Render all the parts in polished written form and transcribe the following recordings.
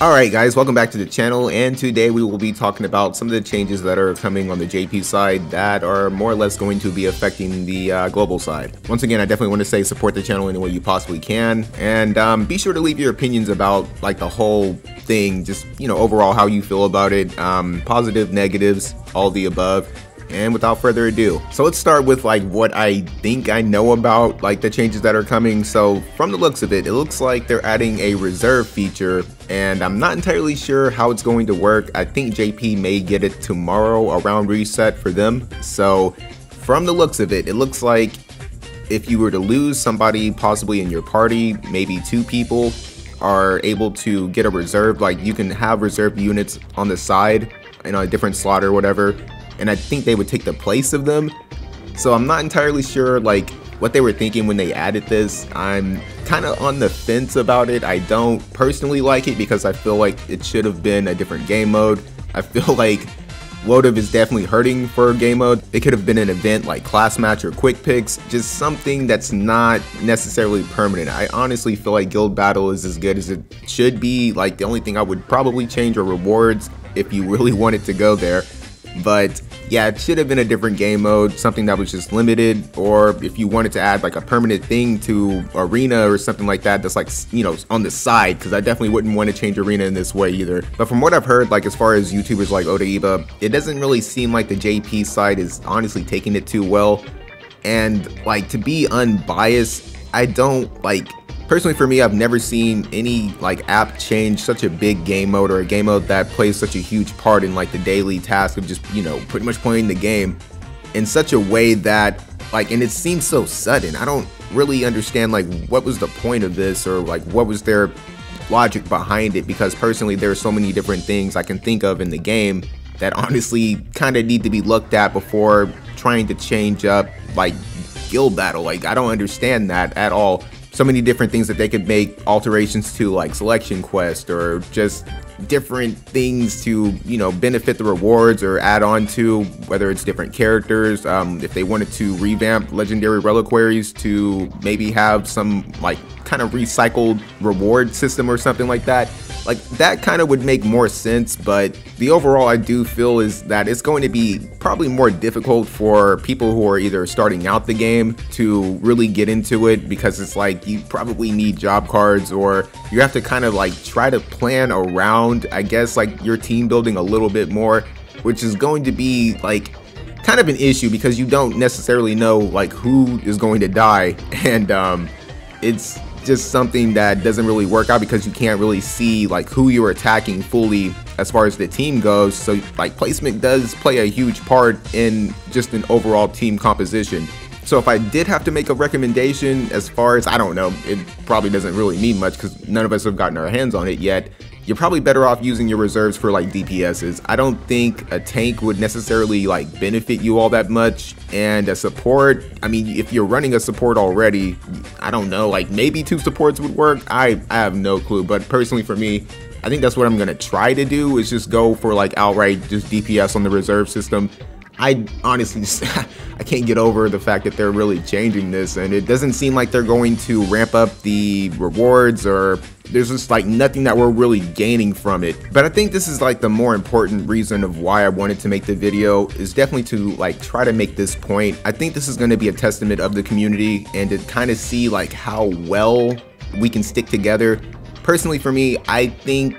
Alright guys, welcome back to the channel, and today we will be talking about some of the changes that are coming on the JP side that are more or less going to be affecting the global side. Once again, I definitely want to say support the channel any way you possibly can, and be sure to leave your opinions about like the whole thing, just overall how you feel about it, positive, negatives, all the above. And without further ado, so let's start with like what I think I know about like the changes that are coming. So from the looks of it, it looks like they're adding a reserve feature, and I'm not entirely sure how it's going to work. I think JP may get it tomorrow around reset for them. So from the looks of it, it looks like if you were to lose somebody possibly in your party, maybe 2 people are able to get a reserve, like you can have reserve units on the side in a different slot or whatever, and I think they would take the place of them. So I'm not entirely sure like what they were thinking when they added this. I'm kind of on the fence about it. I don't personally like it because I feel like it should have been a different game mode. I feel like Wotive is definitely hurting for game mode. It could have been an event like class match or quick picks, just something that's not necessarily permanent. I honestly feel like guild battle is as good as it should be. Like the only thing I would probably change are rewards if you really wanted to go there. But yeah, it should have been a different game mode, something that was just limited, or if you wanted to add like a permanent thing to arena or something like that, that's like, on the side, because I definitely wouldn't want to change arena in this way either. But from what I've heard, like as far as YouTubers like Odaiba, it doesn't really seem like the JP side is honestly taking it too well. And like, to be unbiased, I don't like, personally for me, I've never seen any like app change such a big game mode, or a game mode that plays such a huge part in like the daily task of just, pretty much playing the game in such a way that like, and it seems so sudden. I don't really understand like what was the point of this, or like what was their logic behind it, because personally there are so many different things I can think of in the game that honestly kind of need to be looked at before trying to change up like guild battle. Like I don't understand that at all. So many different things that they could make alterations to, like selection quest, or just different things to benefit the rewards, or add on to, whether it's different characters, if they wanted to revamp legendary reliquaries to maybe have some like kind of recycled reward system or something like that. Like that kind of would make more sense, but the overall I do feel is that it's going to be probably more difficult for people who are either starting out the game to really get into it, because it's like you probably need job cards, or you have to kind of like try to plan around, I guess, like your team building a little bit more, which is going to be like kind of an issue because you don't necessarily know like who is going to die, and it's just something that doesn't really work out because you can't really see like who you're attacking fully as far as the team goes. So like placement does play a huge part in just an overall team composition. So if I did have to make a recommendation, as far as, I don't know, it probably doesn't really mean much because none of us have gotten our hands on it yet. You're probably better off using your reserves for like DPSs. I don't think a tank would necessarily like benefit you all that much, and a support, I mean, if you're running a support already, I don't know, like maybe 2 supports would work. I have no clue, but personally for me, I think that's what I'm gonna try to do, is just go for like outright just DPS on the reserve system. I honestly just, I can't get over the fact that they're really changing this, and it doesn't seem like they're going to ramp up the rewards, or there's just like nothing that we're really gaining from it. But I think this is like the more important reason of why I wanted to make the video, is definitely to like try to make this point. I think this is going to be a testament of the community, and to kind of see like how well we can stick together. Personally for me, I think,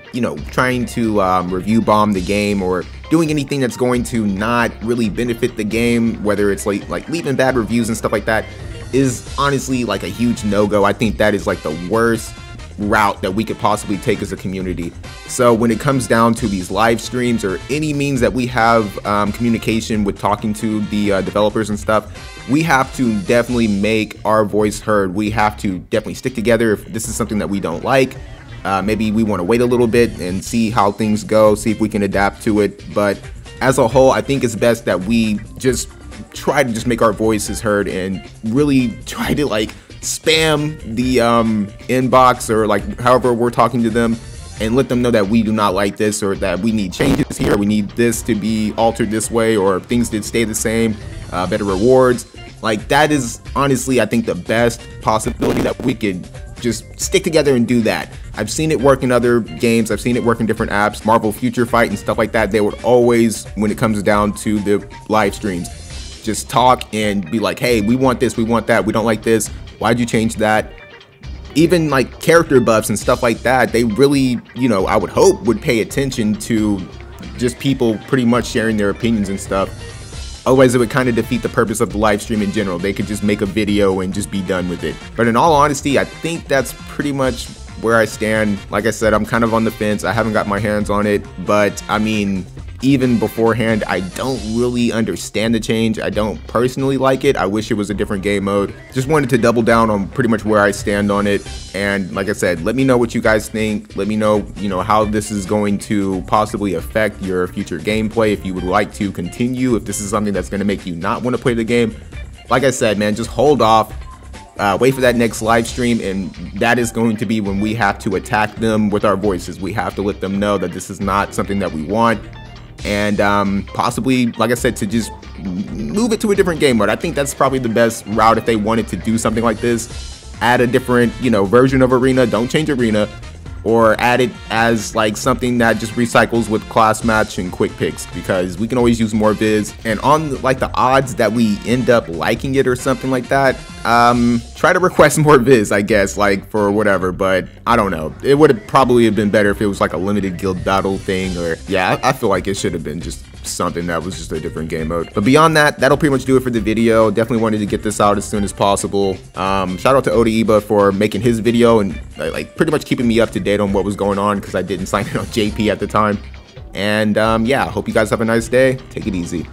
trying to review bomb the game, or doing anything that's going to not really benefit the game, whether it's like leaving bad reviews and stuff like that, is honestly like a huge no-go. I think that is like the worst route that we could possibly take as a community. So when it comes down to these live streams, or any means that we have communication with talking to the developers and stuff, we have to definitely make our voice heard. We have to definitely stick together. If this is something that we don't like, maybe we want to wait a little bit and see how things go, see if we can adapt to it. But as a whole, I think it's best that we just try to just make our voices heard, and really try to like spam the inbox, or like however we're talking to them, and let them know that we do not like this, or that we need changes here, we need this to be altered this way, or things that stay the same, better rewards. Like that is honestly, I think, the best possibility that we could just stick together and do that. I've seen it work in other games. I've seen it work in different apps, Marvel Future Fight and stuff like that. They would always, when it comes down to the live streams, just talk and be like, hey, we want this, we want that, we don't like this, why'd you change that? Even like character buffs and stuff like that, they really, you know, I would hope would pay attention to just people pretty much sharing their opinions and stuff. Otherwise, it would kind of defeat the purpose of the live stream in general. They could just make a video and just be done with it. But in all honesty, I think that's pretty much where I stand. Like I said, I'm kind of on the fence. I haven't got my hands on it, but I mean, even beforehand, I don't really understand the change. I don't personally like it. I wish it was a different game mode. Just wanted to double down on pretty much where I stand on it. And like I said, let me know what you guys think. Let me know, you know, how this is going to possibly affect your future gameplay. If you would like to continue, if this is something that's going to make you not want to play the game. Like I said, man, just hold off. Wait for that next live stream, and that is going to be when we have to attack them with our voices. We have to let them know that this is not something that we want. And possibly, like I said, to just move it to a different game mode. I think that's probably the best route if they wanted to do something like this. Add a different, you know, version of Arena. Don't change Arena. Or add it as like something that just recycles with class match and quick picks, because we can always use more viz. And on like the odds that we end up liking it or something like that, try to request more viz, I guess, like for whatever. But I don't know, it would have probably been better if it was like a limited guild battle thing, or yeah, I feel like it should have been just something that was just a different game mode. But beyond that, that'll pretty much do it for the video. Definitely wanted to get this out as soon as possible. Shout out to Odaiba for making his video and like pretty much keeping me up to date on what was going on, because I didn't sign in on JP at the time. And yeah, hope you guys have a nice day. Take it easy.